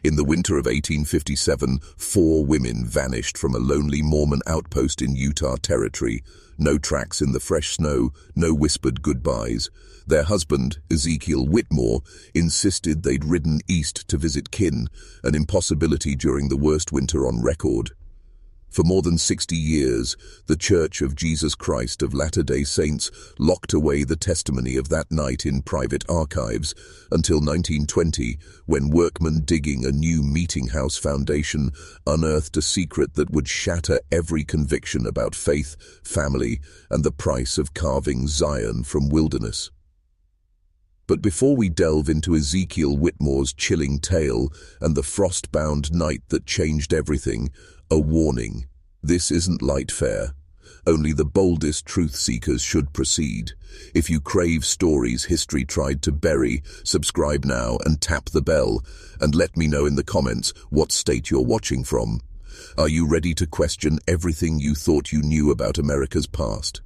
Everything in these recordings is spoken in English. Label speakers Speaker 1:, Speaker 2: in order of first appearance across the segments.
Speaker 1: In the winter of 1857, 4 women vanished from a lonely Mormon outpost in Utah Territory. No tracks in the fresh snow, no whispered goodbyes. Their husband, Ezekiel Whitmore, insisted they'd ridden east to visit kin, an impossibility during the worst winter on record. For more than 60 years, the Church of Jesus Christ of Latter-day Saints locked away the testimony of that night in private archives until 1920, when workmen digging a new meeting house foundation unearthed a secret that would shatter every conviction about faith, family, and the price of carving Zion from wilderness. But before we delve into Ezekiel Whitmore's chilling tale and the frost-bound night that changed everything, a warning. This isn't light fare. Only the boldest truth-seekers should proceed. If you crave stories history tried to bury, subscribe now and tap the bell, and let me know in the comments what state you're watching from. Are you ready to question everything you thought you knew about America's past?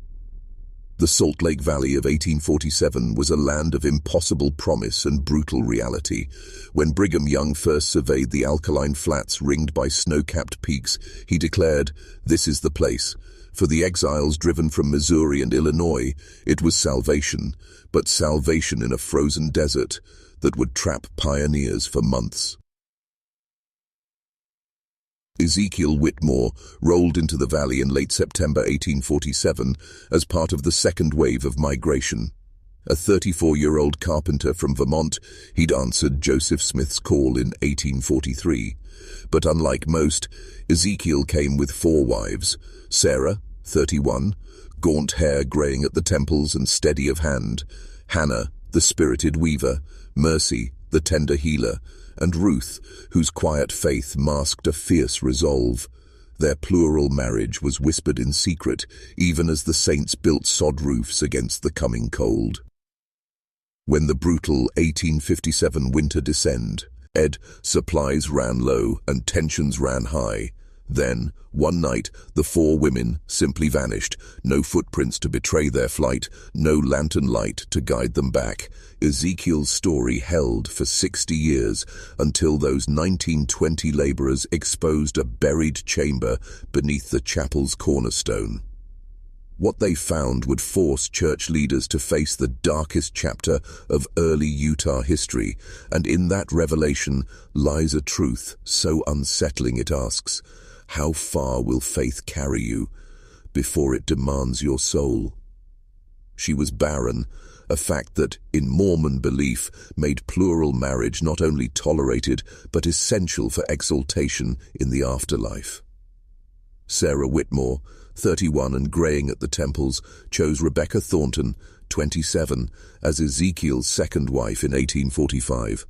Speaker 1: The Salt Lake Valley of 1847 was a land of impossible promise and brutal reality. When Brigham Young first surveyed the alkaline flats ringed by snow-capped peaks, he declared, "This is the place." For the exiles driven from Missouri and Illinois, it was salvation, but salvation in a frozen desert that would trap pioneers for months. Ezekiel Whitmore rolled into the valley in late September 1847 as part of the second wave of migration. A 34-year-old carpenter from Vermont, he'd answered Joseph Smith's call in 1843. But unlike most, Ezekiel came with 4 wives: Sarah, 31, gaunt hair graying at the temples and steady of hand; Hannah, the spirited weaver; Mercy, the tender healer; and Ruth, whose quiet faith masked a fierce resolve. Their plural marriage was whispered in secret, even as the saints built sod roofs against the coming cold. When the brutal 1857 winter descended, supplies ran low and tensions ran high. Then, one night, the 4 women simply vanished. No footprints to betray their flight, no lantern light to guide them back. Ezekiel's story held for 60 years until those 1920 laborers exposed a buried chamber beneath the chapel's cornerstone. What they found would force church leaders to face the darkest chapter of early Utah history, and in that revelation lies a truth so unsettling it asks, how far will faith carry you before it demands your soul? She was barren, a fact that, in Mormon belief, made plural marriage not only tolerated but essential for exaltation in the afterlife. Sarah Whitmore, 31 and graying at the temples, chose Rebecca Thornton, 27, as Ezekiel's second wife in 1845.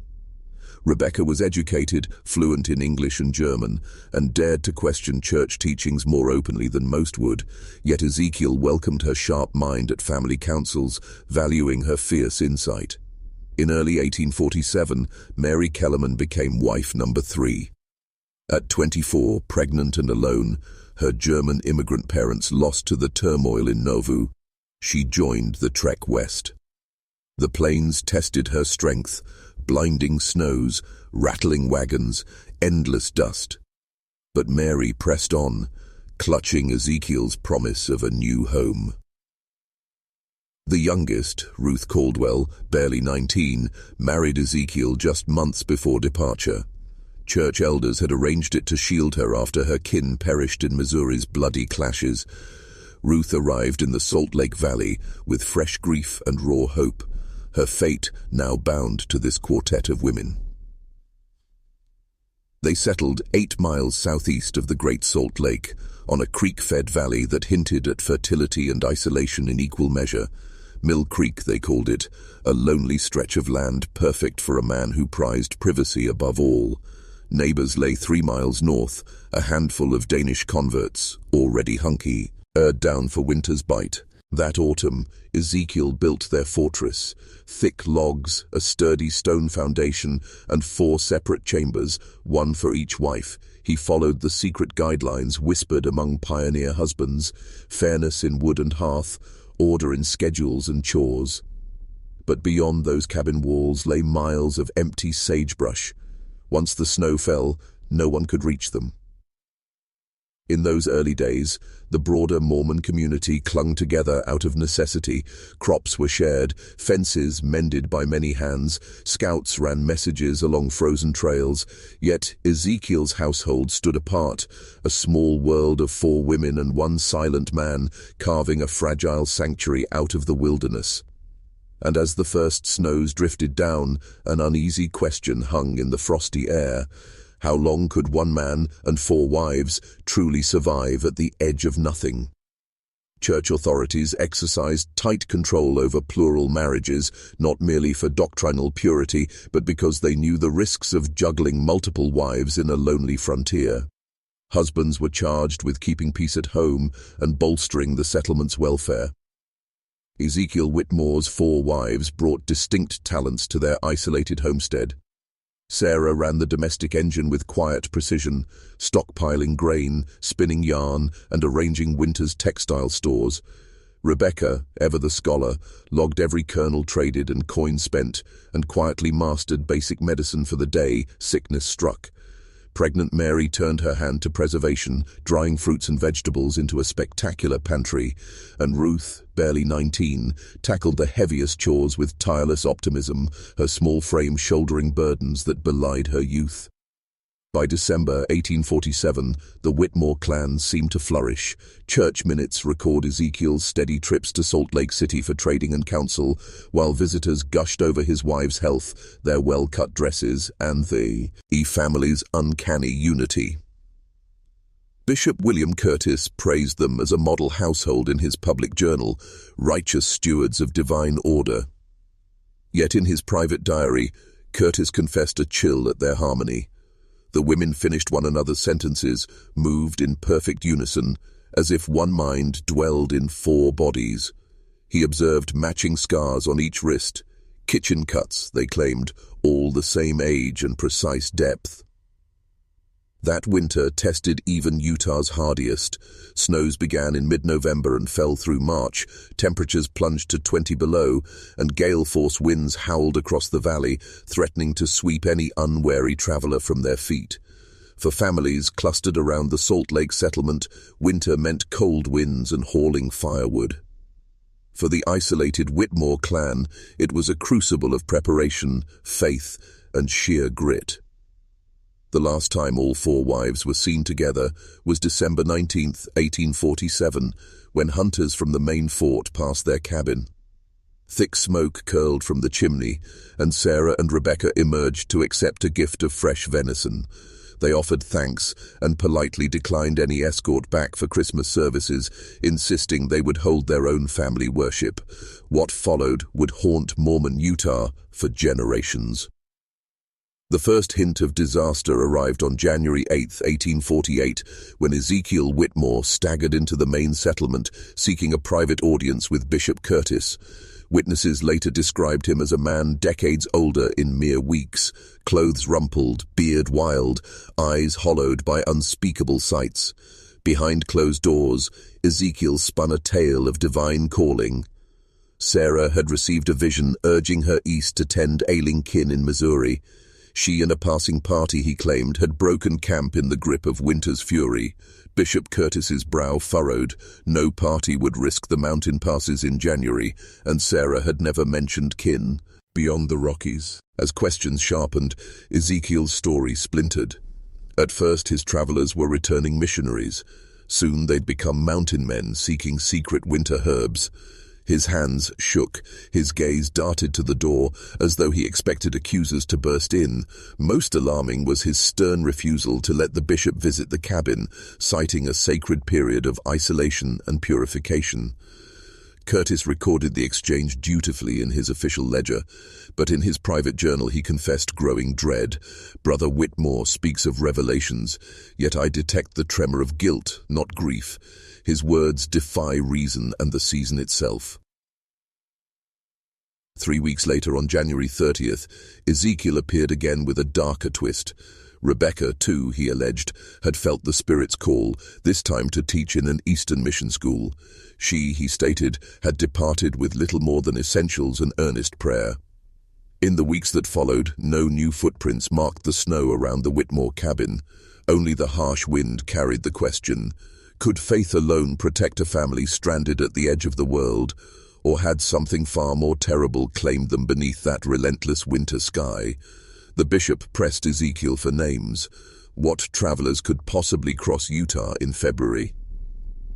Speaker 1: Rebecca was educated, fluent in English and German, and dared to question church teachings more openly than most would, yet Ezekiel welcomed her sharp mind at family councils, valuing her fierce insight. In early 1847, Mary Kellerman became wife number 3. At 24, pregnant and alone, her German immigrant parents lost to the turmoil in Nauvoo. She joined the trek west. The plains tested her strength, blinding snows, rattling wagons, endless dust. But Mary pressed on, clutching Ezekiel's promise of a new home. The youngest, Ruth Caldwell, barely 19, married Ezekiel just months before departure. Church elders had arranged it to shield her after her kin perished in Missouri's bloody clashes. Ruth arrived in the Salt Lake Valley with fresh grief and raw hope, her fate now bound to this quartet of women. They settled 8 miles southeast of the Great Salt Lake, on a creek-fed valley that hinted at fertility and isolation in equal measure. Mill Creek, they called it, a lonely stretch of land perfect for a man who prized privacy above all. Neighbors lay 3 miles north, a handful of Danish converts, already hunky, eared down for winter's bite. That autumn, Ezekiel built their fortress, thick logs, a sturdy stone foundation, and 4 separate chambers, one for each wife. He followed the secret guidelines whispered among pioneer husbands: fairness in wood and hearth, order in schedules and chores. But beyond those cabin walls lay miles of empty sagebrush. Once the snow fell, no one could reach them. In those early days, the broader Mormon community clung together out of necessity. Crops were shared, fences mended by many hands, scouts ran messages along frozen trails. Yet Ezekiel's household stood apart, a small world of 4 women and 1 silent man, carving a fragile sanctuary out of the wilderness. And as the first snows drifted down, an uneasy question hung in the frosty air. How long could 1 man and 4 wives truly survive at the edge of nothing? Church authorities exercised tight control over plural marriages, not merely for doctrinal purity, but because they knew the risks of juggling multiple wives in a lonely frontier. Husbands were charged with keeping peace at home and bolstering the settlement's welfare. Ezekiel Whitmore's 4 wives brought distinct talents to their isolated homestead. Sarah ran the domestic engine with quiet precision, stockpiling grain, spinning yarn, and arranging winter's textile stores. Rebecca, ever the scholar, logged every kernel traded and coin spent, and quietly mastered basic medicine for the day sickness struck. Pregnant Mary turned her hand to preservation, drying fruits and vegetables into a spectacular pantry, and Ruth, barely 19, tackled the heaviest chores with tireless optimism, her small frame shouldering burdens that belied her youth. By December 1847, the Whitmore clan seemed to flourish. Church minutes record Ezekiel's steady trips to Salt Lake City for trading and counsel, while visitors gushed over his wives' health, their well-cut dresses, and the family's uncanny unity. Bishop William Curtis praised them as a model household in his public journal, righteous stewards of divine order. Yet in his private diary, Curtis confessed a chill at their harmony. The women finished one another's sentences, moved in perfect unison, as if one mind dwelled in 4 bodies. He observed matching scars on each wrist, kitchen cuts, they claimed, all the same age and precise depth. That winter tested even Utah's hardiest. Snows began in mid-November and fell through March. Temperatures plunged to 20 below, and gale-force winds howled across the valley, threatening to sweep any unwary traveler from their feet. For families clustered around the Salt Lake settlement, winter meant cold winds and hauling firewood. For the isolated Whitmore clan, it was a crucible of preparation, faith, and sheer grit. The last time all 4 wives were seen together was December 19, 1847, when hunters from the main fort passed their cabin. Thick smoke curled from the chimney, and Sarah and Rebecca emerged to accept a gift of fresh venison. They offered thanks and politely declined any escort back for Christmas services, insisting they would hold their own family worship. What followed would haunt Mormon Utah for generations. The first hint of disaster arrived on January 8, 1848, when Ezekiel Whitmore staggered into the main settlement, seeking a private audience with Bishop Curtis. Witnesses later described him as a man decades older in mere weeks, clothes rumpled, beard wild, eyes hollowed by unspeakable sights. Behind closed doors, Ezekiel spun a tale of divine calling. Sarah had received a vision urging her east to tend ailing kin in Missouri. She and a passing party, he claimed, had broken camp in the grip of winter's fury. Bishop Curtis's brow furrowed. No party would risk the mountain passes in January, and Sarah had never mentioned kin beyond the Rockies. As questions sharpened, Ezekiel's story splintered. At first, his travelers were returning missionaries. Soon they'd become mountain men seeking secret winter herbs. His hands shook, his gaze darted to the door, as though he expected accusers to burst in. Most alarming was his stern refusal to let the bishop visit the cabin, citing a sacred period of isolation and purification. Curtis recorded the exchange dutifully in his official ledger, but in his private journal he confessed growing dread. Brother Whitmore speaks of revelations, yet I detect the tremor of guilt, not grief. His words defy reason and the season itself. 3 weeks later, on January 30th, Ezekiel appeared again with a darker twist. Rebecca, too, he alleged, had felt the Spirit's call, this time to teach in an Eastern mission school. She, he stated, had departed with little more than essentials and earnest prayer. In the weeks that followed, no new footprints marked the snow around the Whitmore cabin. Only the harsh wind carried the question: could faith alone protect a family stranded at the edge of the world, or had something far more terrible claimed them beneath that relentless winter sky? The bishop pressed Ezekiel for names. What travelers could possibly cross Utah in February?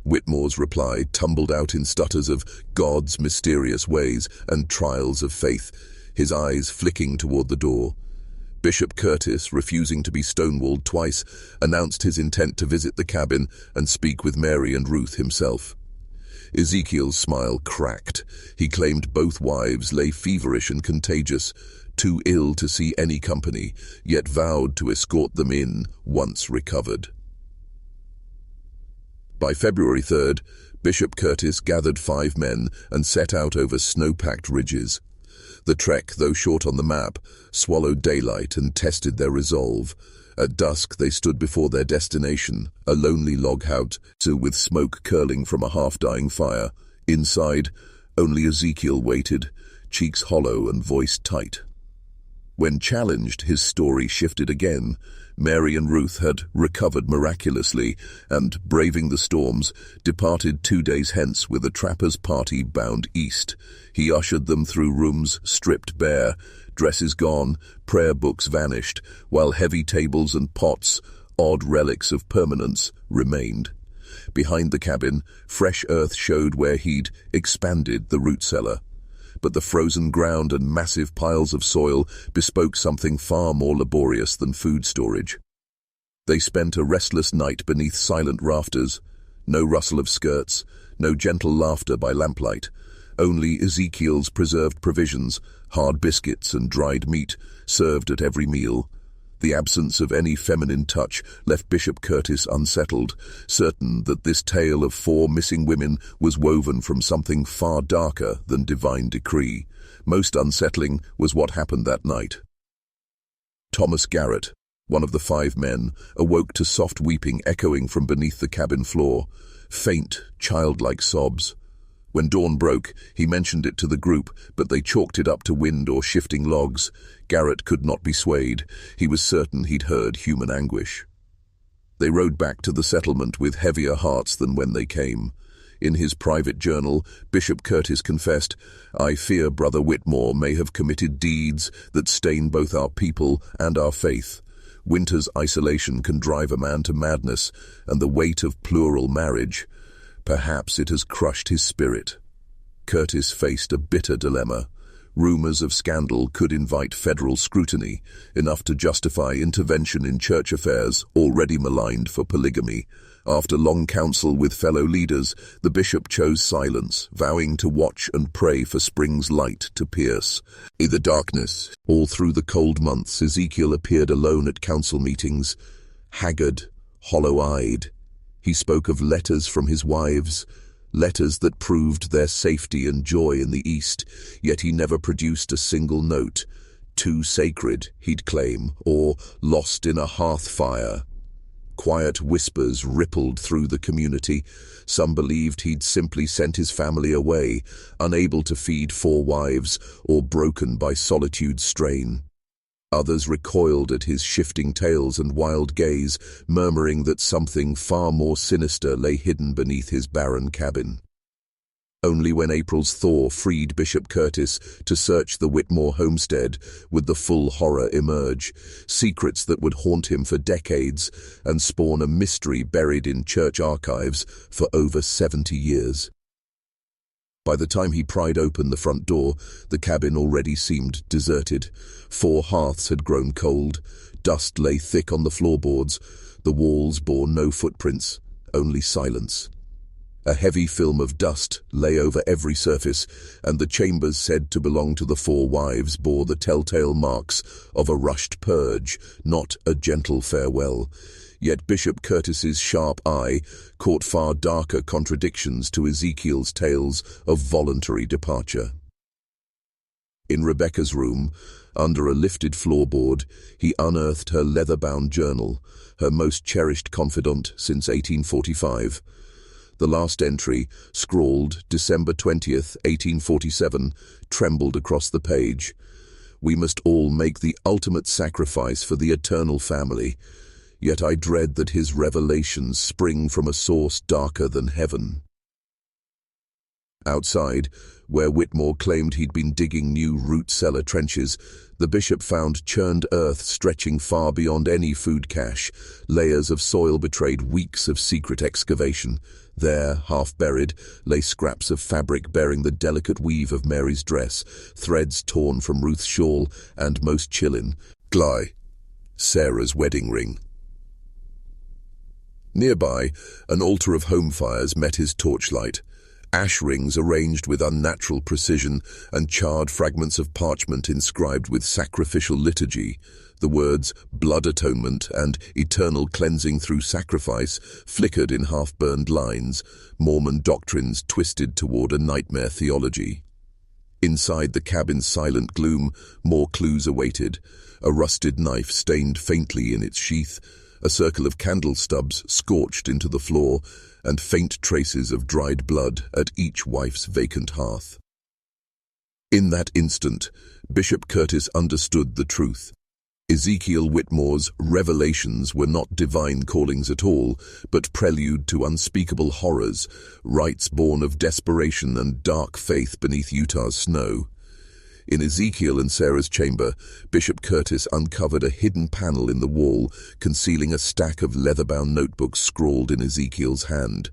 Speaker 1: Whitmore's reply tumbled out in stutters of God's mysterious ways and trials of faith, his eyes flicking toward the door. Bishop Curtis, refusing to be stonewalled twice, announced his intent to visit the cabin and speak with Mary and Ruth himself. Ezekiel's smile cracked. He claimed both wives lay feverish and contagious, too ill to see any company, yet vowed to escort them in once recovered. By February 3rd, Bishop Curtis gathered 5 men and set out over snow-packed ridges. The trek, though short on the map, swallowed daylight and tested their resolve. At dusk they stood before their destination, a lonely log house with smoke curling from a half-dying fire. Inside, only Ezekiel waited, cheeks hollow and voice tight. When challenged, his story shifted again. Mary and Ruth had recovered miraculously and, braving the storms, departed 2 days hence with a trapper's party bound east. He ushered them through rooms stripped bare, dresses gone, prayer books vanished, while heavy tables and pots, odd relics of permanence, remained. Behind the cabin, fresh earth showed where he'd expanded the root cellar. But the frozen ground and massive piles of soil bespoke something far more laborious than food storage. They spent a restless night beneath silent rafters, no rustle of skirts, no gentle laughter by lamplight, only Ezekiel's preserved provisions, hard biscuits and dried meat, served at every meal. The absence of any feminine touch left Bishop Curtis unsettled, certain that this tale of 4 missing women was woven from something far darker than divine decree. Most unsettling was what happened that night. Thomas Garrett, one of the 5 men, awoke to soft weeping echoing from beneath the cabin floor, faint, childlike sobs. When dawn broke, he mentioned it to the group, but they chalked it up to wind or shifting logs. Garrett could not be swayed. He was certain he'd heard human anguish. They rode back to the settlement with heavier hearts than when they came. In his private journal, Bishop Curtis confessed, "I fear Brother Whitmore may have committed deeds that stain both our people and our faith. Winter's isolation can drive a man to madness, and the weight of plural marriage. Perhaps it has crushed his spirit." Curtis faced a bitter dilemma. Rumors of scandal could invite federal scrutiny, enough to justify intervention in church affairs already maligned for polygamy. After long counsel with fellow leaders, the bishop chose silence, vowing to watch and pray for spring's light to pierce. In the darkness, all through the cold months, Ezekiel appeared alone at council meetings, haggard, hollow-eyed. He spoke of letters from his wives, letters that proved their safety and joy in the East, yet he never produced a single note. Too sacred, he'd claim, or lost in a hearth fire. Quiet whispers rippled through the community. Some believed he'd simply sent his family away, unable to feed 4 wives, or broken by solitude's strain. Others recoiled at his shifting tales and wild gaze, murmuring that something far more sinister lay hidden beneath his barren cabin. Only when April's thaw freed Bishop Curtis to search the Whitmore homestead would the full horror emerge, secrets that would haunt him for decades and spawn a mystery buried in church archives for over 70 years. By the time he pried open the front door, the cabin already seemed deserted. 4 hearths had grown cold, dust lay thick on the floorboards, the walls bore no footprints, only silence. A heavy film of dust lay over every surface, and the chambers said to belong to the 4 wives bore the telltale marks of a rushed purge, not a gentle farewell. Yet Bishop Curtis's sharp eye caught far darker contradictions to Ezekiel's tales of voluntary departure. In Rebecca's room, under a lifted floorboard, he unearthed her leather-bound journal, her most cherished confidant since 1845. The last entry, scrawled December 20th, 1847, trembled across the page. We must all make the ultimate sacrifice for the eternal family. Yet I dread that his revelations spring from a source darker than heaven." Outside, where Whitmore claimed he'd been digging new root-cellar trenches, the bishop found churned earth stretching far beyond any food cache. Layers of soil betrayed weeks of secret excavation. There, half-buried, lay scraps of fabric bearing the delicate weave of Mary's dress, threads torn from Ruth's shawl, and, most chilling, Sarah's wedding ring. Nearby, an altar of home fires met his torchlight. Ash rings arranged with unnatural precision and charred fragments of parchment inscribed with sacrificial liturgy. The words blood atonement and eternal cleansing through sacrifice flickered in half-burned lines, Mormon doctrines twisted toward a nightmare theology. Inside the cabin's silent gloom, more clues awaited. A rusted knife stained faintly in its sheath, a circle of candle stubs scorched into the floor, and faint traces of dried blood at each wife's vacant hearth. In that instant, Bishop Curtis understood the truth. Ezekiel Whitmore's revelations were not divine callings at all, but prelude to unspeakable horrors, rites born of desperation and dark faith beneath Utah's snow. In Ezekiel and Sarah's chamber, Bishop Curtis uncovered a hidden panel in the wall, concealing a stack of leather-bound notebooks scrawled in Ezekiel's hand.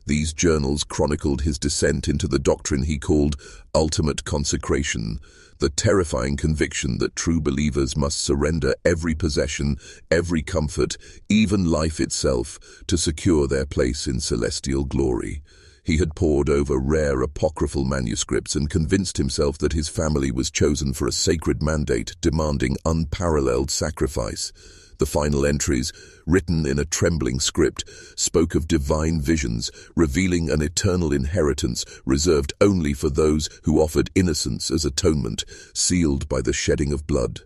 Speaker 1: These journals chronicled his descent into the doctrine he called ultimate consecration, the terrifying conviction that true believers must surrender every possession, every comfort, even life itself, to secure their place in celestial glory. He had pored over rare apocryphal manuscripts and convinced himself that his family was chosen for a sacred mandate demanding unparalleled sacrifice. The final entries, written in a trembling script, spoke of divine visions, revealing an eternal inheritance reserved only for those who offered innocence as atonement, sealed by the shedding of blood.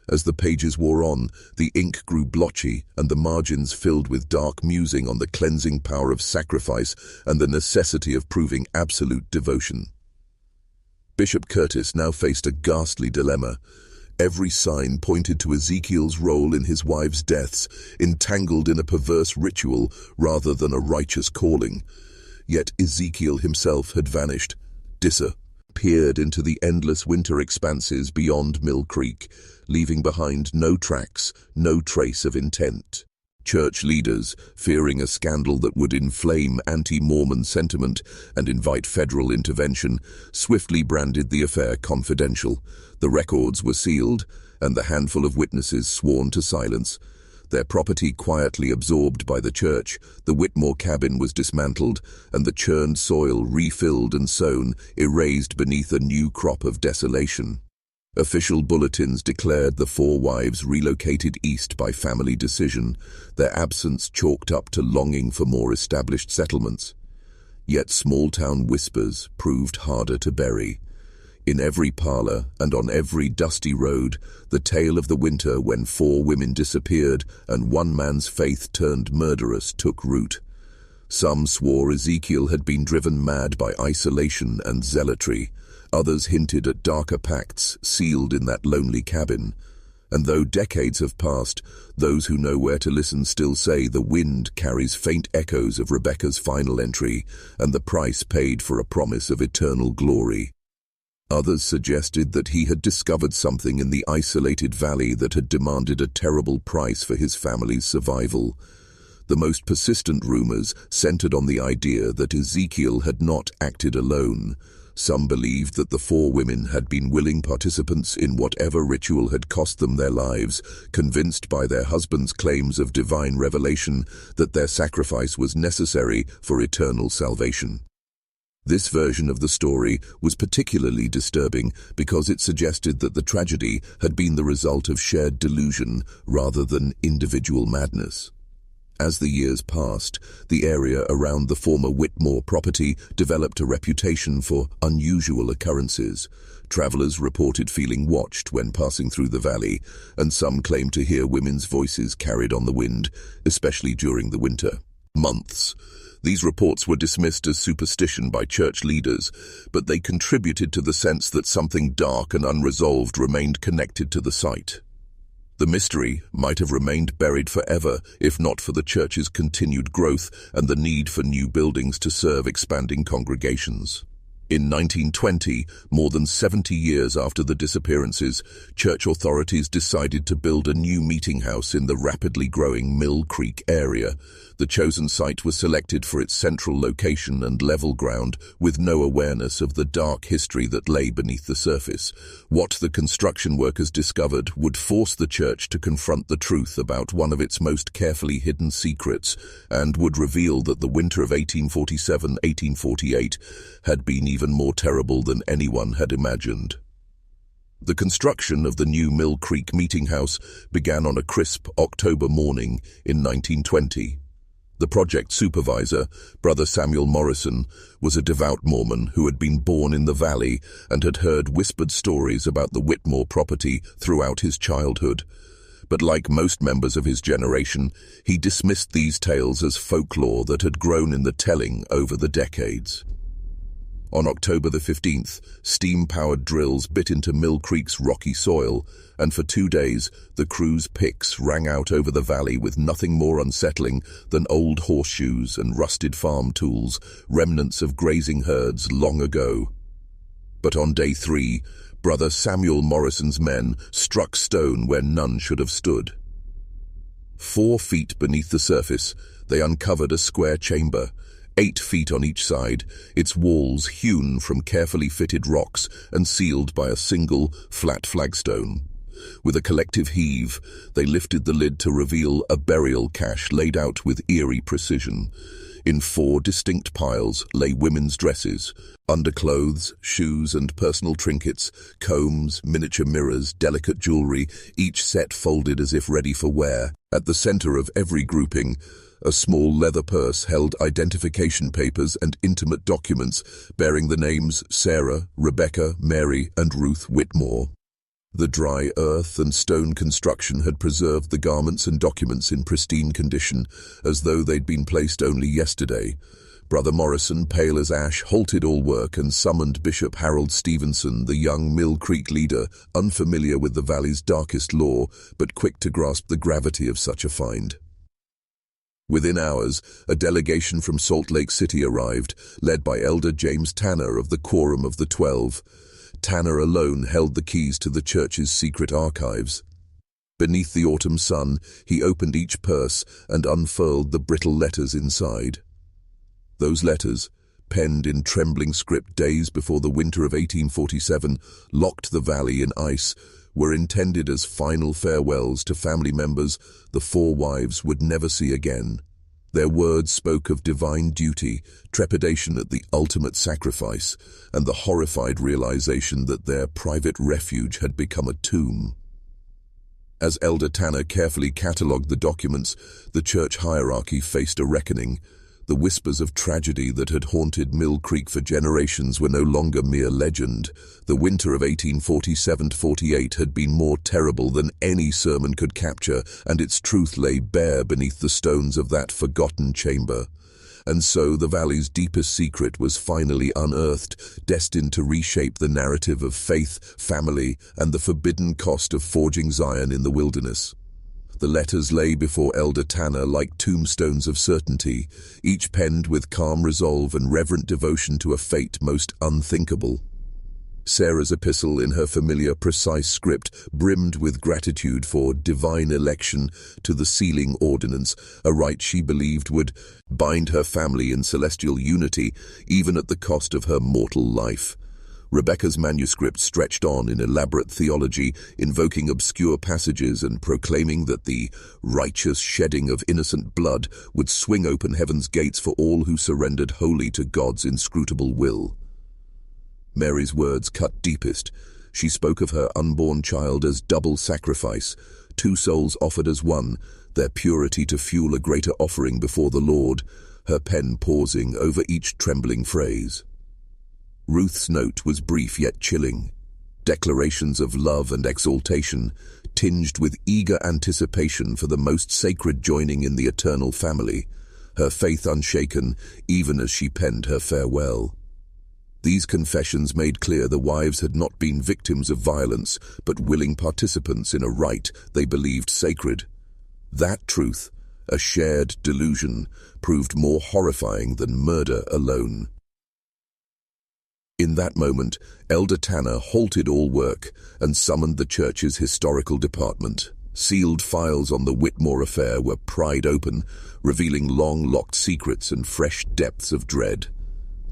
Speaker 1: As the pages wore on, the ink grew blotchy and the margins filled with dark musing on the cleansing power of sacrifice and the necessity of proving absolute devotion. Bishop Curtis now faced a ghastly dilemma. Every sign pointed to Ezekiel's role in his wife's deaths, entangled in a perverse ritual rather than a righteous calling. Yet Ezekiel himself had vanished, disappeared into the endless winter expanses beyond Mill Creek, leaving behind no tracks, no trace of intent. Church leaders, fearing a scandal that would inflame anti-Mormon sentiment and invite federal intervention, swiftly branded the affair confidential. The records were sealed, and the handful of witnesses sworn to silence. Their property quietly absorbed by the church, the Whitmore cabin was dismantled, and the churned soil refilled and sown, erased beneath a new crop of desolation. Official bulletins declared the four wives relocated east by family decision, their absence chalked up to longing for more established settlements. Yet small-town whispers proved harder to bury. In every parlor and on every dusty road, the tale of the winter when four women disappeared and one man's faith turned murderous took root. Some swore Ezekiel had been driven mad by isolation and zealotry. Others hinted at darker pacts sealed in that lonely cabin. And though decades have passed, those who know where to listen still say the wind carries faint echoes of Rebecca's final entry and the price paid for a promise of eternal glory. Others suggested that he had discovered something in the isolated valley that had demanded a terrible price for his family's survival. The most persistent rumors centered on the idea that Ezekiel had not acted alone. Some believed that the four women had been willing participants in whatever ritual had cost them their lives, convinced by their husbands' claims of divine revelation that their sacrifice was necessary for eternal salvation. This version of the story was particularly disturbing because it suggested that the tragedy had been the result of shared delusion rather than individual madness. As the years passed, the area around the former Whitmore property developed a reputation for unusual occurrences. Travelers reported feeling watched when passing through the valley, and some claimed to hear women's voices carried on the wind, especially during the winter. months. These reports were dismissed as superstition by church leaders, but they contributed to the sense that something dark and unresolved remained connected to the site. The mystery might have remained buried forever if not for the church's continued growth and the need for new buildings to serve expanding congregations. In 1920, more than 70 years after the disappearances, church authorities decided to build a new meeting house in the rapidly growing Mill Creek area. The chosen site was selected for its central location and level ground, with no awareness of the dark history that lay beneath the surface. What the construction workers discovered would force the church to confront the truth about one of its most carefully hidden secrets, and would reveal that the winter of 1847-1848 had been even more terrible than anyone had imagined. The construction of the new Mill Creek Meeting House began on a crisp October morning in 1920. The project supervisor, Brother Samuel Morrison, was a devout Mormon who had been born in the valley and had heard whispered stories about the Whitmore property throughout his childhood. But like most members of his generation, he dismissed these tales as folklore that had grown in the telling over the decades. On October the 15th, steam-powered drills bit into Mill Creek's rocky soil, and for 2 days the crew's picks rang out over the valley with nothing more unsettling than old horseshoes and rusted farm tools, remnants of grazing herds long ago. But on day 3, Brother Samuel Morrison's men struck stone where none should have stood. 4 feet beneath the surface, they uncovered a square chamber, 8 feet on each side, its walls hewn from carefully fitted rocks and sealed by a single, flat flagstone. With a collective heave, they lifted the lid to reveal a burial cache laid out with eerie precision. In 4 distinct piles lay women's dresses, underclothes, shoes and personal trinkets, combs, miniature mirrors, delicate jewelry, each set folded as if ready for wear. At the center of every grouping, a small leather purse held identification papers and intimate documents bearing the names Sarah, Rebecca, Mary, and Ruth Whitmore. The dry earth and stone construction had preserved the garments and documents in pristine condition, as though they'd been placed only yesterday. Brother Morrison, pale as ash, halted all work and summoned Bishop Harold Stevenson, the young Mill Creek leader, unfamiliar with the valley's darkest lore, but quick to grasp the gravity of such a find. Within hours, a delegation from Salt Lake City arrived, led by Elder James Tanner of the Quorum of the 12. Tanner alone held the keys to the church's secret archives. Beneath the autumn sun, he opened each purse and unfurled the brittle letters inside. Those letters, penned in trembling script days before the winter of 1847 locked the valley in ice, were intended as final farewells to family members the 4 wives would never see again. Their words spoke of divine duty, trepidation at the ultimate sacrifice, and the horrified realization that their private refuge had become a tomb. As Elder Tanner carefully catalogued the documents, the church hierarchy faced a reckoning. The whispers of tragedy that had haunted Mill Creek for generations were no longer mere legend. The winter of 1847-48 had been more terrible than any sermon could capture, and its truth lay bare beneath the stones of that forgotten chamber. And so the valley's deepest secret was finally unearthed, destined to reshape the narrative of faith, family, and the forbidden cost of forging Zion in the wilderness. The letters lay before Elder Tanner like tombstones of certainty, each penned with calm resolve and reverent devotion to a fate most unthinkable. Sarah's epistle, in her familiar, precise script, brimmed with gratitude for divine election to the sealing ordinance, a rite she believed would bind her family in celestial unity, even at the cost of her mortal life. Rebecca's manuscript stretched on in elaborate theology, invoking obscure passages and proclaiming that the righteous shedding of innocent blood would swing open heaven's gates for all who surrendered wholly to God's inscrutable will. Mary's words cut deepest. She spoke of her unborn child as double sacrifice, 2 souls offered as one, their purity to fuel a greater offering before the Lord, her pen pausing over each trembling phrase. Ruth's note was brief yet chilling. Declarations of love and exaltation, tinged with eager anticipation for the most sacred joining in the eternal family. her faith unshaken even as she penned her farewell. These confessions made clear the wives had not been victims of violence, but willing participants in a rite they believed sacred. That truth, a shared delusion, proved more horrifying than murder alone. In that moment, Elder Tanner halted all work and summoned the church's historical department. Sealed files on the Whitmore affair were pried open, revealing long-locked secrets and fresh depths of dread.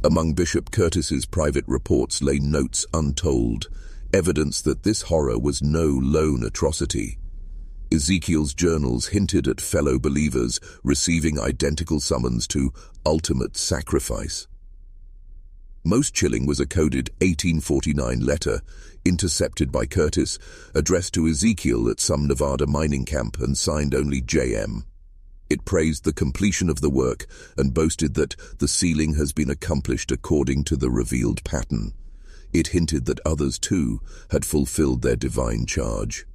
Speaker 1: Among Bishop Curtis's private reports lay notes untold, evidence that this horror was no lone atrocity. Ezekiel's journals hinted at fellow believers receiving identical summons to ultimate sacrifice. Most chilling was a coded 1849 letter, intercepted by Curtis, addressed to Ezekiel at some Nevada mining camp and signed only J.M. It praised the completion of the work and boasted that the sealing has been accomplished according to the revealed pattern. It hinted that others, too, had fulfilled their divine charge.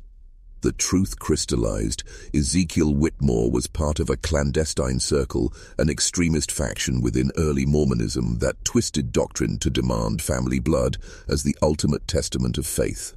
Speaker 1: The truth crystallized. Ezekiel Whitmore was part of a clandestine circle, an extremist faction within early Mormonism that twisted doctrine to demand family blood as the ultimate testament of faith.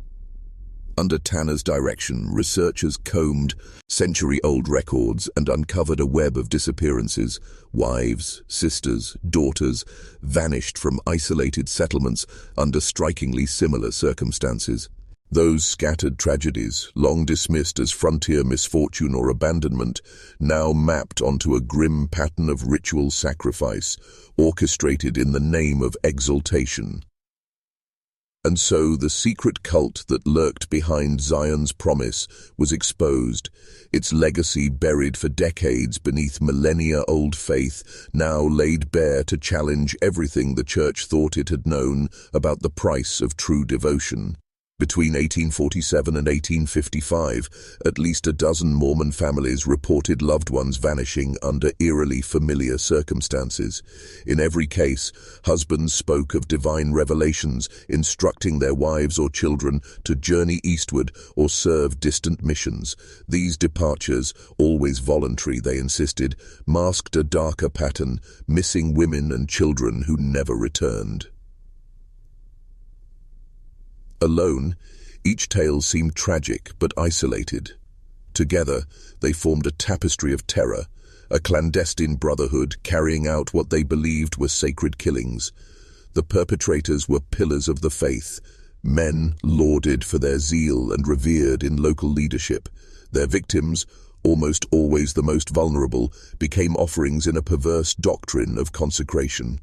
Speaker 1: Under Tanner's direction, researchers combed century-old records and uncovered a web of disappearances. Wives, sisters, daughters vanished from isolated settlements under strikingly similar circumstances. Those scattered tragedies, long dismissed as frontier misfortune or abandonment, now mapped onto a grim pattern of ritual sacrifice, orchestrated in the name of exaltation. And so the secret cult that lurked behind Zion's promise was exposed, its legacy buried for decades beneath millennia-old faith, now laid bare to challenge everything the church thought it had known about the price of true devotion. Between 1847 and 1855, at least a dozen Mormon families reported loved ones vanishing under eerily familiar circumstances. In every case, husbands spoke of divine revelations, instructing their wives or children to journey eastward or serve distant missions. These departures, always voluntary, they insisted, masked a darker pattern, missing women and children who never returned. Alone, each tale seemed tragic but isolated. Together, they formed a tapestry of terror, a clandestine brotherhood carrying out what they believed were sacred killings. The perpetrators were pillars of the faith, men lauded for their zeal and revered in local leadership. Their victims, almost always the most vulnerable, became offerings in a perverse doctrine of consecration.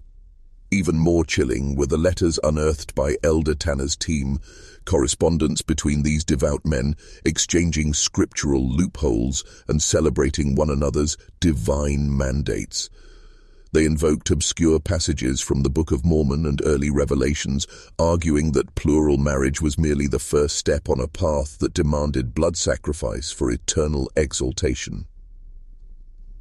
Speaker 1: Even more chilling were the letters unearthed by Elder Tanner's team, correspondence between these devout men, exchanging scriptural loopholes and celebrating one another's divine mandates. They invoked obscure passages from the Book of Mormon and early Revelations, arguing that plural marriage was merely the first step on a path that demanded blood sacrifice for eternal exaltation.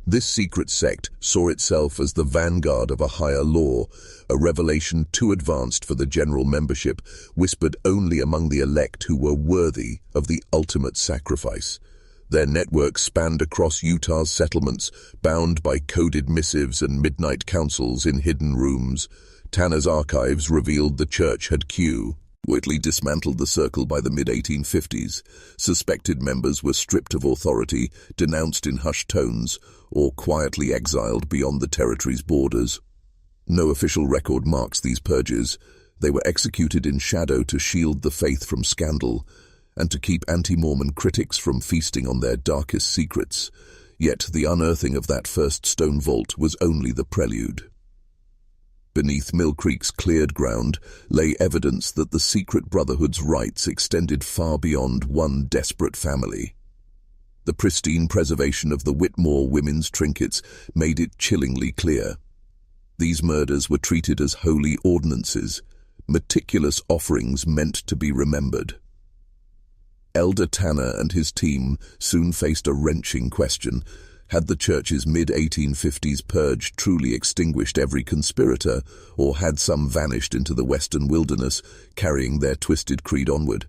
Speaker 1: This secret sect saw itself as the vanguard of a higher law, a revelation too advanced for the general membership, whispered only among the elect who were worthy of the ultimate sacrifice. Their network spanned across Utah's settlements, bound by coded missives and midnight councils in hidden rooms. Tanner's archives revealed the church had Whitley dismantled the circle by the mid-1850s. Suspected members were stripped of authority, denounced in hushed tones, or quietly exiled beyond the territory's borders. No official record marks these purges. They were executed in shadow to shield the faith from scandal, and to keep anti-Mormon critics from feasting on their darkest secrets. Yet the unearthing of that first stone vault was only the prelude. Beneath Mill Creek's cleared ground lay evidence that the secret brotherhood's rites extended far beyond one desperate family. The pristine preservation of the Whitmore women's trinkets made it chillingly clear. These murders were treated as holy ordinances, meticulous offerings meant to be remembered. Elder Tanner and his team soon faced a wrenching question. Had the church's mid-1850s purge truly extinguished every conspirator, or had some vanished into the western wilderness, carrying their twisted creed onward?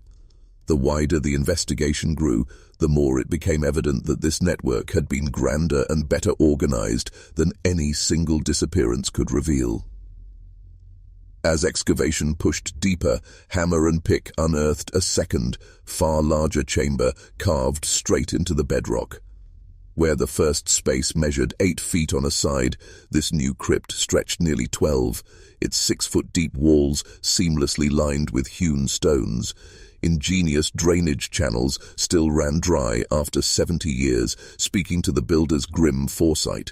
Speaker 1: The wider the investigation grew, the more it became evident that this network had been grander and better organized than any single disappearance could reveal. As excavation pushed deeper, hammer and pick unearthed a second, far larger chamber carved straight into the bedrock. Where the first space measured 8 feet on a side, this new crypt stretched nearly 12, its 6-foot-deep walls seamlessly lined with hewn stones. Ingenious drainage channels still ran dry after 70 years, speaking to the builder's grim foresight.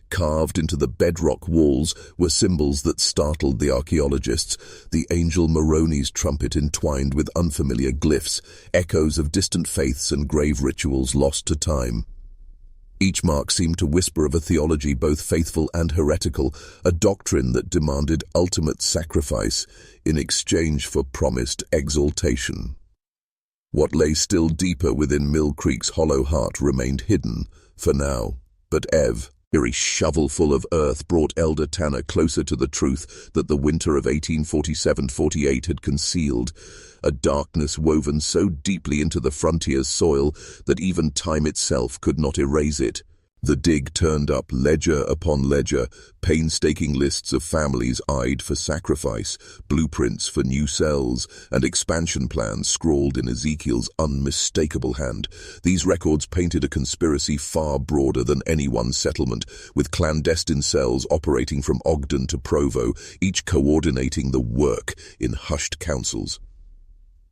Speaker 1: Carved into the bedrock walls were symbols that startled the archaeologists, the angel Moroni's trumpet entwined with unfamiliar glyphs, echoes of distant faiths and grave rituals lost to time. Each mark seemed to whisper of a theology both faithful and heretical, a doctrine that demanded ultimate sacrifice in exchange for promised exaltation. What lay still deeper within Mill Creek's hollow heart remained hidden, for now, but a shovelful of earth brought Elder Tanner closer to the truth that the winter of 1847-48 had concealed, a darkness woven so deeply into the frontier's soil that even time itself could not erase it. The dig turned up ledger upon ledger, painstaking lists of families eyed for sacrifice, blueprints for new cells, and expansion plans scrawled in Ezekiel's unmistakable hand. These records painted a conspiracy far broader than any one settlement, with clandestine cells operating from Ogden to Provo, each coordinating the work in hushed councils.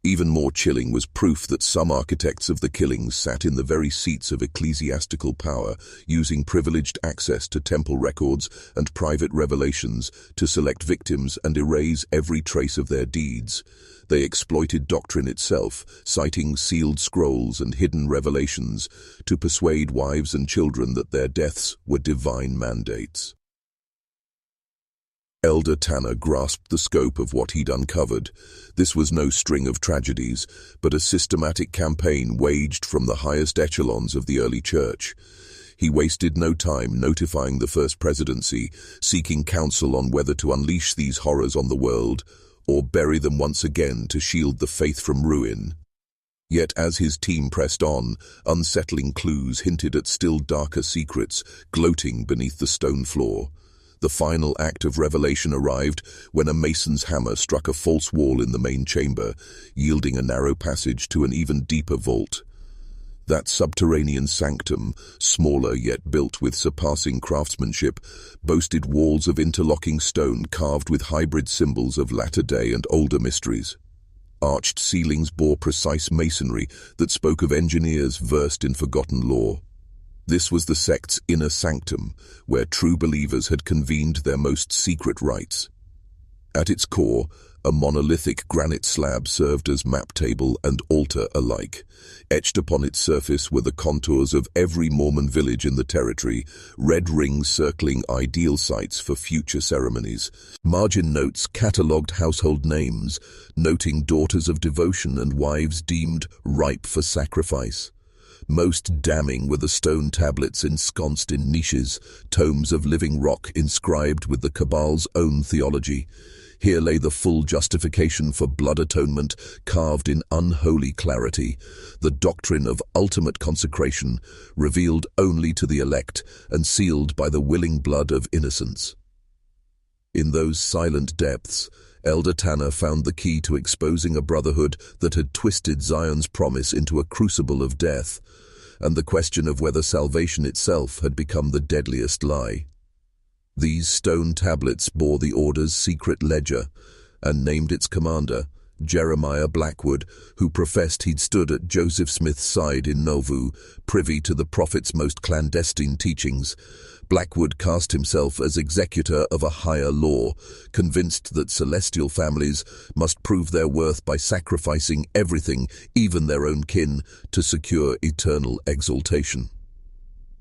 Speaker 1: Even more chilling was proof that some architects of the killings sat in the very seats of ecclesiastical power, using privileged access to temple records and private revelations to select victims and erase every trace of their deeds. They exploited doctrine itself, citing sealed scrolls and hidden revelations, to persuade wives and children that their deaths were divine mandates. Elder Tanner grasped the scope of what he'd uncovered. This was no string of tragedies, but a systematic campaign waged from the highest echelons of the early church. He wasted no time notifying the First Presidency, seeking counsel on whether to unleash these horrors on the world, or bury them once again to shield the faith from ruin. Yet as his team pressed on, unsettling clues hinted at still darker secrets, gloating beneath the stone floor. The final act of revelation arrived when a mason's hammer struck a false wall in the main chamber, yielding a narrow passage to an even deeper vault. That subterranean sanctum, smaller yet built with surpassing craftsmanship, boasted walls of interlocking stone carved with hybrid symbols of latter-day and older mysteries. Arched ceilings bore precise masonry that spoke of engineers versed in forgotten lore. This was the sect's inner sanctum, where true believers had convened their most secret rites. At its core, a monolithic granite slab served as map table and altar alike. Etched upon its surface were the contours of every Mormon village in the territory, red rings circling ideal sites for future ceremonies. Margin notes catalogued household names, noting daughters of devotion and wives deemed ripe for sacrifice. Most damning were the stone tablets ensconced in niches, tomes of living rock inscribed with the Cabbal's own theology. Here lay the full justification for blood atonement, carved in unholy clarity, the doctrine of ultimate consecration, revealed only to the elect and sealed by the willing blood of innocents. In those silent depths, Elder Tanner found the key to exposing a brotherhood that had twisted Zion's promise into a crucible of death, and the question of whether salvation itself had become the deadliest lie. These stone tablets bore the order's secret ledger and named its commander, Jeremiah Blackwood, who professed he'd stood at Joseph Smith's side in Nauvoo, privy to the prophet's most clandestine teachings. Blackwood cast himself as executor of a higher law, convinced that celestial families must prove their worth by sacrificing everything, even their own kin, to secure eternal exaltation.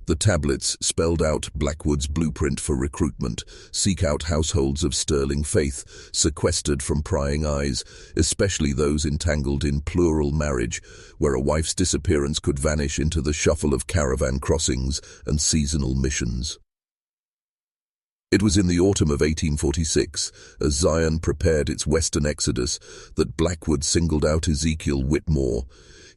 Speaker 1: The tablets spelled out Blackwood's blueprint for recruitment: seek out households of sterling faith, sequestered from prying eyes, especially those entangled in plural marriage, where a wife's disappearance could vanish into the shuffle of caravan crossings and seasonal missions. It was in the autumn of 1846, as Zion prepared its western exodus, that Blackwood singled out Ezekiel Whitmore.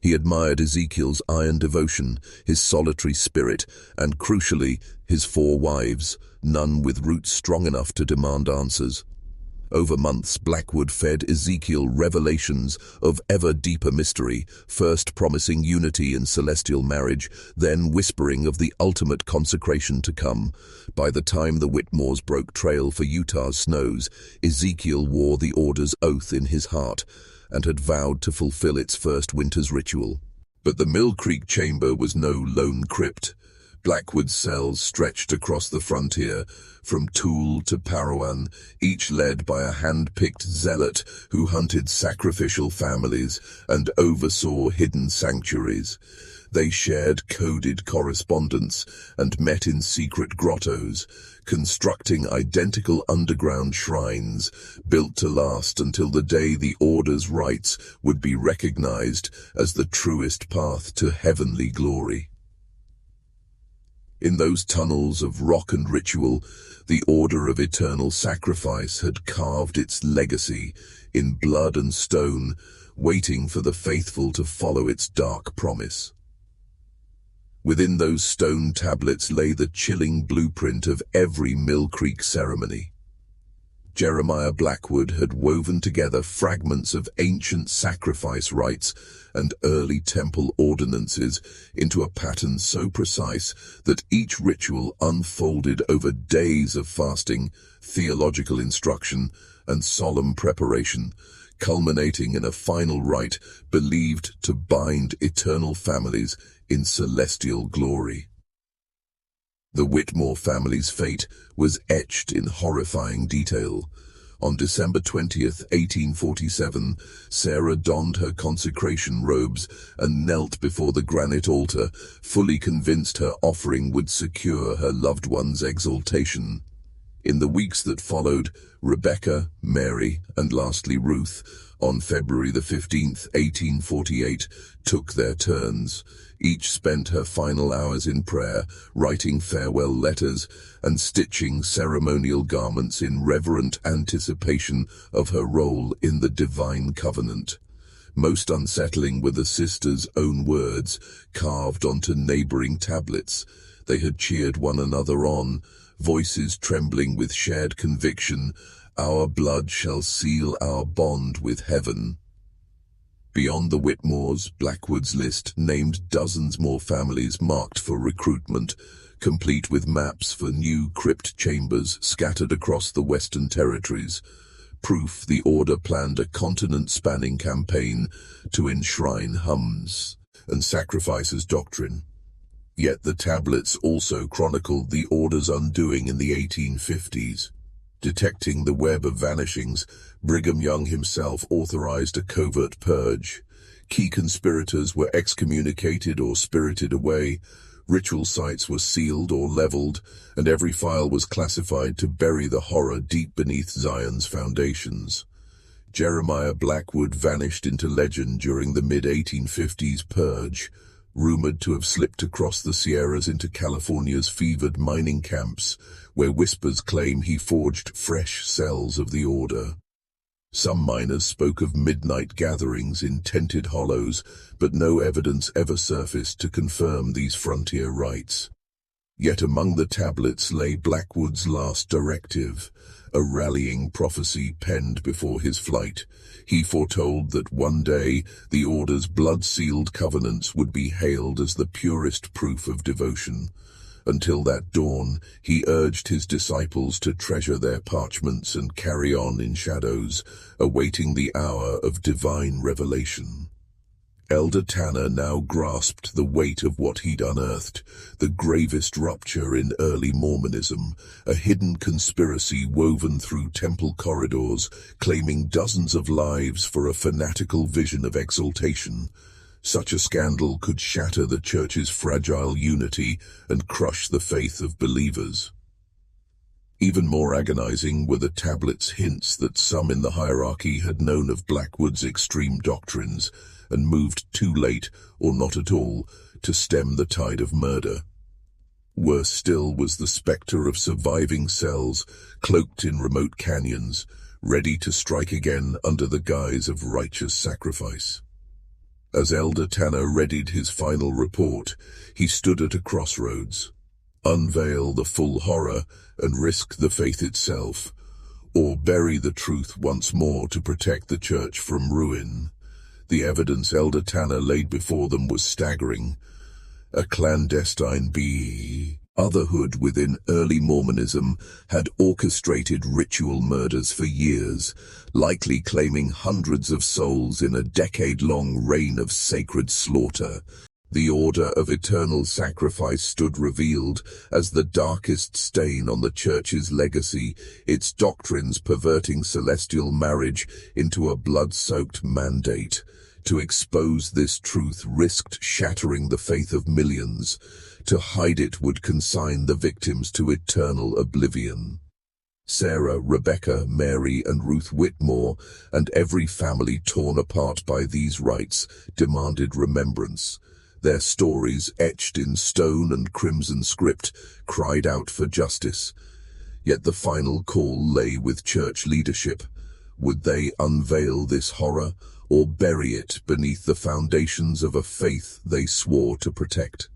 Speaker 1: He admired Ezekiel's iron devotion, his solitary spirit, and, crucially, his 4 wives, none with roots strong enough to demand answers. Over months, Blackwood fed Ezekiel revelations of ever deeper mystery, first promising unity in celestial marriage, then whispering of the ultimate consecration to come. By the time the Whitmores broke trail for Utah's snows, Ezekiel wore the order's oath in his heart and had vowed to fulfill its first winter's ritual. But the Mill Creek chamber was no lone crypt. Blackwood's cells stretched across the frontier, from Tool to Parowan, each led by a hand-picked zealot who hunted sacrificial families and oversaw hidden sanctuaries. They shared coded correspondence and met in secret grottos, constructing identical underground shrines, built to last until the day the Order's rites would be recognized as the truest path to heavenly glory. In those tunnels of rock and ritual, the Order of Eternal Sacrifice had carved its legacy in blood and stone, waiting for the faithful to follow its dark promise. Within those stone tablets lay the chilling blueprint of every Mill Creek ceremony. Jeremiah Blackwood had woven together fragments of ancient sacrifice rites and early temple ordinances into a pattern so precise that each ritual unfolded over days of fasting, theological instruction, and solemn preparation, culminating in a final rite believed to bind eternal families in celestial glory. The Whitmore family's fate was etched in horrifying detail. On December 20th, 1847, Sarah donned her consecration robes and knelt before the granite altar, fully convinced her offering would secure her loved one's exaltation. In the weeks that followed, Rebecca, Mary, and lastly Ruth, on February the 15th, 1848, took their turns. Each spent her final hours in prayer, writing farewell letters and stitching ceremonial garments in reverent anticipation of her role in the divine covenant. Most unsettling were the sisters' own words, carved onto neighboring tablets. They had cheered one another on, voices trembling with shared conviction, "Our blood shall seal our bond with heaven." Beyond the Whitmores, Blackwood's list named dozens more families marked for recruitment, complete with maps for new crypt chambers scattered across the Western Territories. Proof the Order planned a continent-spanning campaign to enshrine hymns and sacrifices doctrine. Yet the tablets also chronicled the Order's undoing in the 1850s. Detecting the web of vanishings, Brigham Young himself authorized a covert purge. Key conspirators were excommunicated or spirited away, ritual sites were sealed or leveled, and every file was classified to bury the horror deep beneath Zion's foundations. Jeremiah Blackwood vanished into legend during the mid-1850s purge, rumored to have slipped across the Sierras into California's fevered mining camps, where whispers claim he forged fresh cells of the Order. Some miners spoke of midnight gatherings in tented hollows, but no evidence ever surfaced to confirm these frontier rites. Yet among the tablets lay Blackwood's last directive, a rallying prophecy penned before his flight. He foretold that one day the Order's blood-sealed covenants would be hailed as the purest proof of devotion. Until that dawn, he urged his disciples to treasure their parchments and carry on in shadows, awaiting the hour of divine revelation. Elder Tanner now grasped the weight of what he'd unearthed, the gravest rupture in early Mormonism, a hidden conspiracy woven through temple corridors, claiming dozens of lives for a fanatical vision of exaltation. Such a scandal could shatter the Church's fragile unity and crush the faith of believers. Even more agonizing were the tablets' hints that some in the hierarchy had known of Blackwood's extreme doctrines and moved too late, or not at all, to stem the tide of murder. Worse still was the spectre of surviving cells, cloaked in remote canyons, ready to strike again under the guise of righteous sacrifice. As Elder Tanner readied his final report, he stood at a crossroads. Unveil the full horror and risk the faith itself, or bury the truth once more to protect the church from ruin. The evidence Elder Tanner laid before them was staggering. A clandestine Brotherhood within early Mormonism had orchestrated ritual murders for years, likely claiming hundreds of souls in a decade-long reign of sacred slaughter. The Order of Eternal Sacrifice stood revealed as the darkest stain on the Church's legacy, its doctrines perverting celestial marriage into a blood-soaked mandate. To expose this truth risked shattering the faith of millions. To hide it would consign the victims to eternal oblivion. Sarah, Rebecca, Mary, and Ruth Whitmore, and every family torn apart by these rites, demanded remembrance. Their stories, etched in stone and crimson script, cried out for justice. Yet the final call lay with church leadership. Would they unveil this horror, or bury it beneath the foundations of a faith they swore to protect?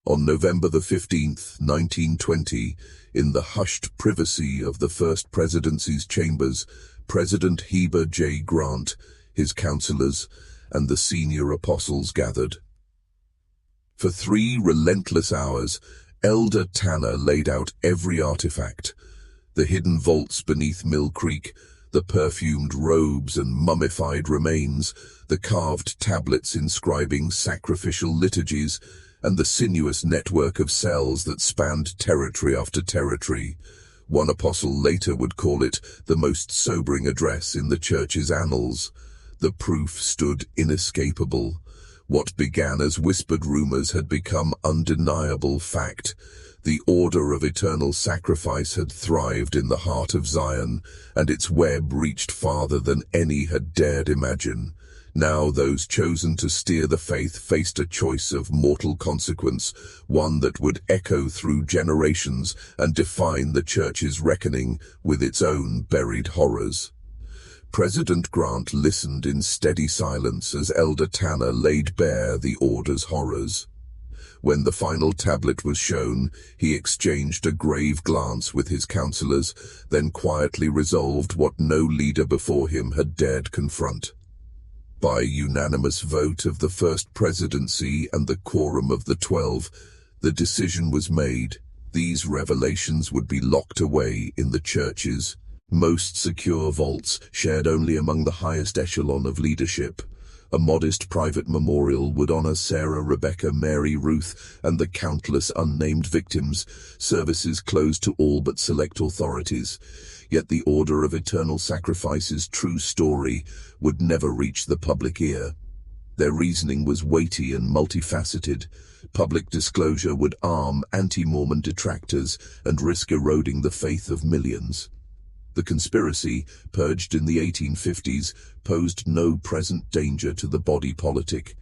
Speaker 1: On November the 15th, 1920, in the hushed privacy of the First Presidency's chambers, President Heber J. Grant, his counselors, and the senior apostles gathered. For 3 relentless hours, Elder Tanner laid out every artifact: the hidden vaults beneath Mill Creek, the perfumed robes and mummified remains, the carved tablets inscribing sacrificial liturgies, and the sinuous network of cells that spanned territory after territory. One apostle later would call it the most sobering address in the church's annals. The proof stood inescapable. What began as whispered rumors had become undeniable fact. The Order of Eternal Sacrifice had thrived in the heart of Zion, and its web reached farther than any had dared imagine. Now those chosen to steer the faith faced a choice of mortal consequence, one that would echo through generations and define the church's reckoning with its own buried horrors. President Grant listened in steady silence as Elder Tanner laid bare the Order's horrors. When the final tablet was shown, he exchanged a grave glance with his counselors, then quietly resolved what no leader before him had dared confront. By unanimous vote of the First Presidency and the Quorum of the 12, the decision was made. These revelations would be locked away in the church's most secure vaults, shared only among the highest echelon of leadership. A modest private memorial would honor Sarah, Rebecca, Mary, Ruth, and the countless unnamed victims, services closed to all but select authorities. Yet the Order of Eternal Sacrifice's true story would never reach the public ear. Their reasoning was weighty and multifaceted. Public disclosure would arm anti-Mormon detractors and risk eroding the faith of millions. The conspiracy, purged in the 1850s, posed no present danger to the body politic,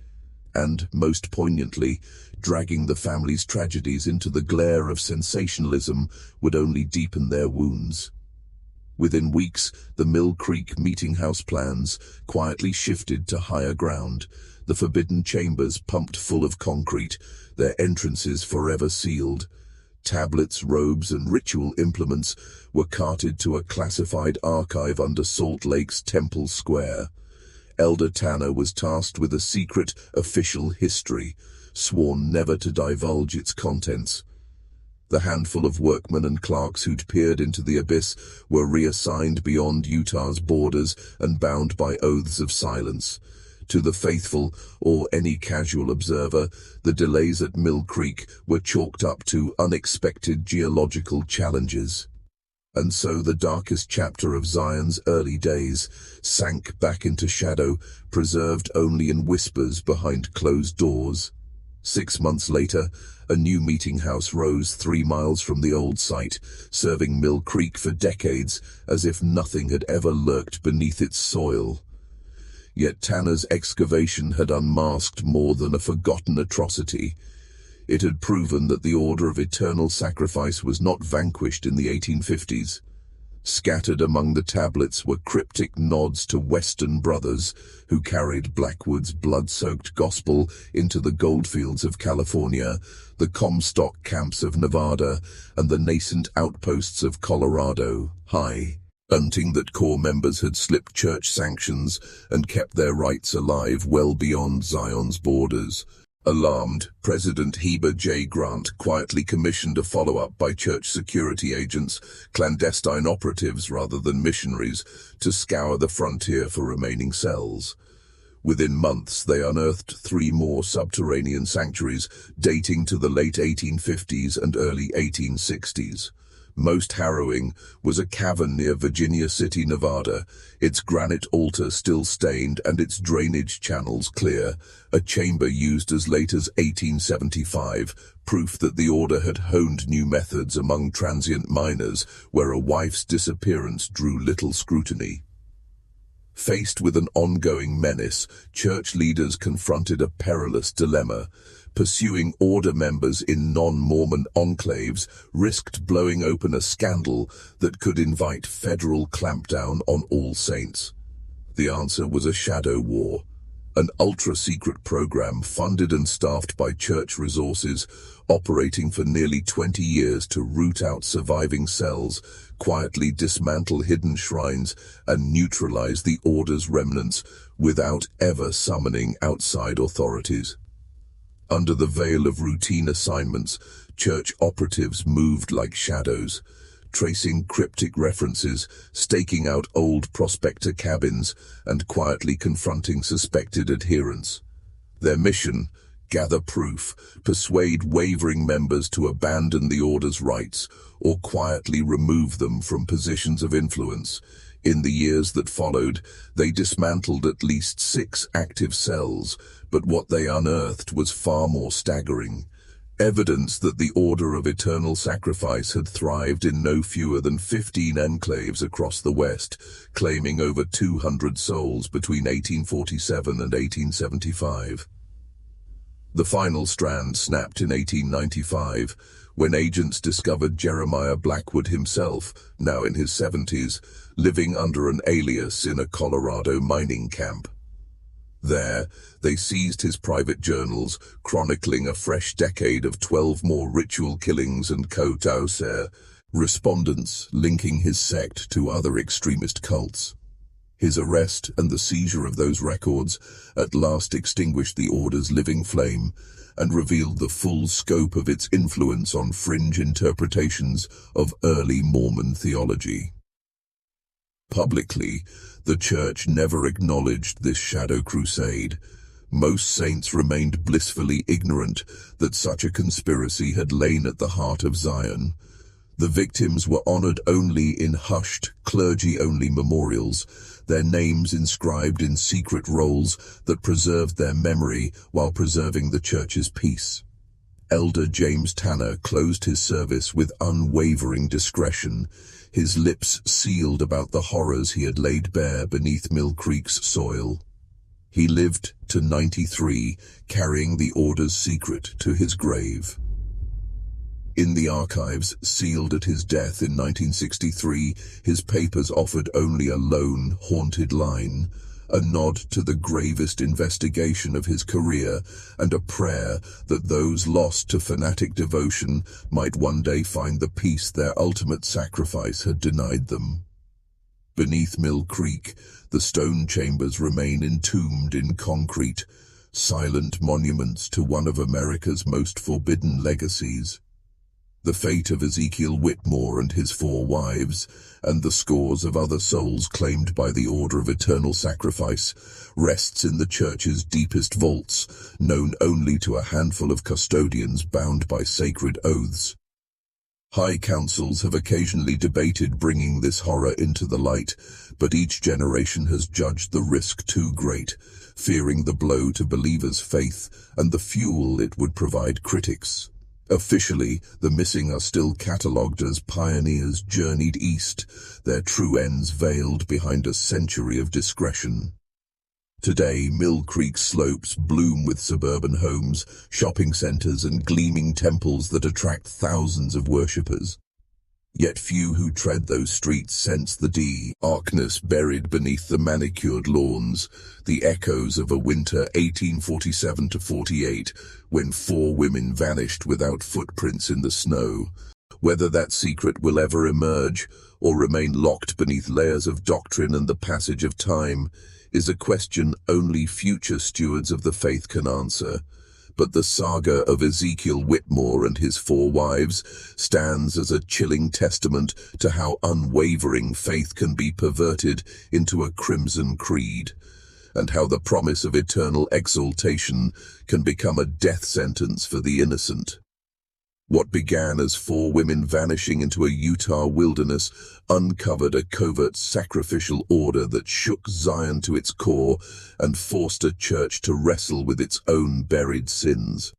Speaker 1: and, most poignantly, dragging the family's tragedies into the glare of sensationalism would only deepen their wounds. Within weeks, the Mill Creek meeting house plans quietly shifted to higher ground, the forbidden chambers pumped full of concrete, their entrances forever sealed. Tablets, robes, and ritual implements were carted to a classified archive under Salt Lake's Temple Square. Elder Tanner was tasked with a secret official history, sworn never to divulge its contents. The handful of workmen and clerks who'd peered into the abyss were reassigned beyond Utah's borders and bound by oaths of silence. To the faithful, or any casual observer, the delays at Mill Creek were chalked up to unexpected geological challenges. And so the darkest chapter of Zion's early days sank back into shadow, preserved only in whispers behind closed doors. 6 months later, a new meeting house rose 3 miles from the old site, serving Mill Creek for decades, as if nothing had ever lurked beneath its soil. Yet Tanner's excavation had unmasked more than a forgotten atrocity. It had proven that the order of eternal sacrifice was not vanquished in the 1850s. Scattered among the tablets were cryptic nods to Western brothers who carried Blackwood's blood-soaked gospel into the goldfields of California, the Comstock camps of Nevada, and the nascent outposts of Colorado. Hunting that core members had slipped church sanctions and kept their rights alive well beyond Zion's borders. Alarmed, President Heber J. Grant quietly commissioned a follow-up by church security agents, clandestine operatives rather than missionaries, to scour the frontier for remaining cells. Within months, they unearthed 3 more subterranean sanctuaries dating to the late 1850s and early 1860s. Most harrowing was a cavern near Virginia City, Nevada, its granite altar still stained and its drainage channels clear, a chamber used as late as 1875, proof that the order had honed new methods among transient miners where a wife's disappearance drew little scrutiny. Faced with an ongoing menace, church leaders confronted a perilous dilemma. Pursuing order members in non-Mormon enclaves risked blowing open a scandal that could invite federal clampdown on All Saints. The answer was a shadow war, an ultra-secret program funded and staffed by church resources, operating for nearly 20 years to root out surviving cells, quietly dismantle hidden shrines, and neutralize the order's remnants without ever summoning outside authorities. Under the veil of routine assignments, church operatives moved like shadows, tracing cryptic references, staking out old prospector cabins, and quietly confronting suspected adherents. Their mission: gather proof, persuade wavering members to abandon the order's rights, or quietly remove them from positions of influence. In the years that followed, they dismantled at least 6 active cells, but what they unearthed was far more staggering. Evidence that the Order of Eternal Sacrifice had thrived in no fewer than 15 enclaves across the West, claiming over 200 souls between 1847 and 1875. The final strand snapped in 1895, when agents discovered Jeremiah Blackwood himself, now in his 70s, living under an alias in a Colorado mining camp. There, they seized his private journals, chronicling a fresh decade of 12 more ritual killings and respondents linking his sect to other extremist cults. His arrest and the seizure of those records at last extinguished the order's living flame and revealed the full scope of its influence on fringe interpretations of early Mormon theology. Publicly, the Church never acknowledged this shadow crusade. Most saints remained blissfully ignorant that such a conspiracy had lain at the heart of Zion. The victims were honored only in hushed, clergy-only memorials, their names inscribed in secret rolls that preserved their memory while preserving the Church's peace. Elder James Tanner closed his service with unwavering discretion, his lips sealed about the horrors he had laid bare beneath Mill Creek's soil. He lived to 93, carrying the order's secret to his grave. In the archives, sealed at his death in 1963, his papers offered only a lone, haunted line, a nod to the gravest investigation of his career, and a prayer that those lost to fanatic devotion might one day find the peace their ultimate sacrifice had denied them. Beneath Mill Creek, the stone chambers remain entombed in concrete, silent monuments to one of America's most forbidden legacies. The fate of Ezekiel Whitmore and his 4 wives, and the scores of other souls claimed by the Order of Eternal Sacrifice, rests in the Church's deepest vaults, known only to a handful of custodians bound by sacred oaths. High councils have occasionally debated bringing this horror into the light, but each generation has judged the risk too great, fearing the blow to believers' faith and the fuel it would provide critics. Officially, the missing are still catalogued as pioneers journeyed east, their true ends veiled behind a century of discretion. Today, Mill Creek slopes bloom with suburban homes, shopping centers, and gleaming temples that attract thousands of worshippers. Yet few who tread those streets sense the darkness buried beneath the manicured lawns, the echoes of a winter 1847 to 48, when 4 women vanished without footprints in the snow. Whether that secret will ever emerge, or remain locked beneath layers of doctrine and the passage of time, is a question only future stewards of the faith can answer. But the saga of Ezekiel Whitmore and his 4 wives stands as a chilling testament to how unwavering faith can be perverted into a crimson creed, and how the promise of eternal exaltation can become a death sentence for the innocent. What began as 4 women vanishing into a Utah wilderness uncovered a covert sacrificial order that shook Zion to its core and forced a church to wrestle with its own buried sins.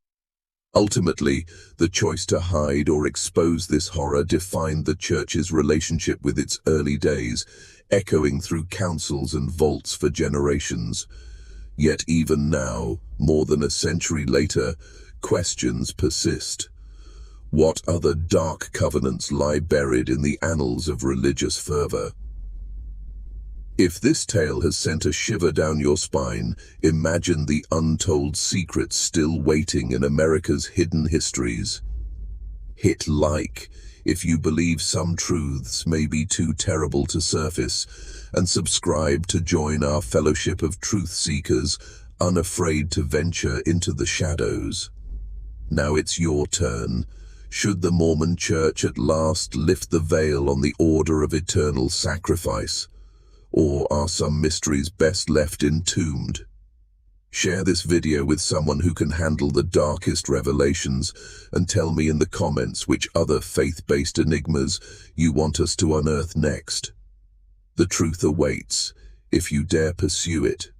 Speaker 1: Ultimately, the choice to hide or expose this horror defined the church's relationship with its early days, echoing through councils and vaults for generations. Yet even now, more than a century later, questions persist. What other dark covenants lie buried in the annals of religious fervor? If this tale has sent a shiver down your spine, imagine the untold secrets still waiting in America's hidden histories. Hit like if you believe some truths may be too terrible to surface, and subscribe to join our fellowship of truth seekers, unafraid to venture into the shadows. Now it's your turn. Should the Mormon Church at last lift the veil on the order of eternal sacrifice? Or are some mysteries best left entombed? Share this video with someone who can handle the darkest revelations, and tell me in the comments which other faith-based enigmas you want us to unearth next. The truth awaits, if you dare pursue it.